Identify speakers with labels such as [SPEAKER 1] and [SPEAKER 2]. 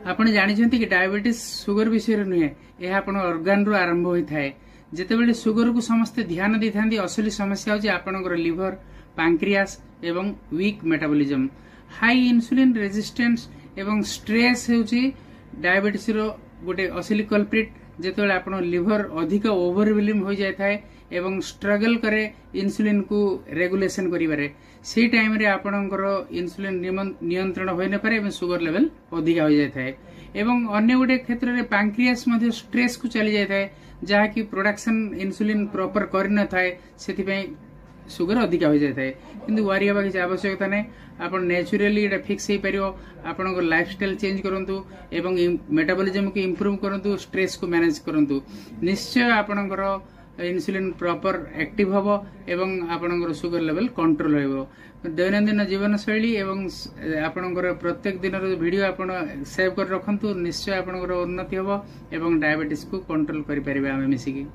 [SPEAKER 1] आपण जानिछन्ति कि diabetes sugar विषय नुहे यह आपण ऑर्गन रु आरंभ होता है। जेतेबेले सुगर को समस्त ध्यान देथांती असली समस्या होची आपनकर लिवर पैंक्रियास एवं weak metabolism high insulin resistance एवं स्ट्रेस होची डायबिटीज रो गोटे असली कल्प्रिट। जेतेबेले आपण लिवर अधिक ओवरवेलम हो जाय थाए एवं स्ट्रगल करे इंसुलिन को रेगुलेशन करिबारे से टाइम रे आपनकर इंसुलिन नियंत्रण होय न पारे एवं सुगर लेवल अधिक हो जाय थाए एवं अन्य गोटे क्षेत्र रे पैंक्रियास मध्ये स्ट्रेस को चली जाय थाए जहा कि प्रोडक्शन इंसुलिन प्रॉपर कर न थाए सेति पय सुगर अधिक हो जाय थाए। किंतु वरी हबा कि आवश्यकता नै आपण नेचुरली एटा फिक्स हे परियो। आपनकर लाइफस्टाइल चेंज करंतु एवं मेटाबॉलिज्म को इंप्रूव करंतु स्ट्रेस को मैनेज करंतु निश्चय आपनकर इंसुलिन प्रॉपर एक्टिव हबो एवं आपनकर सुगर लेवल कंट्रोल होइबो। दैनंदिन जीवन शैली एवं आपनकर प्रत्येक दिन वीडियो आपण सेव कर रखंतु निश्चय आपनकर उन्नति हबो एवं डायबिटीज को कंट्रोल करि परिबे आमे मिसिकी।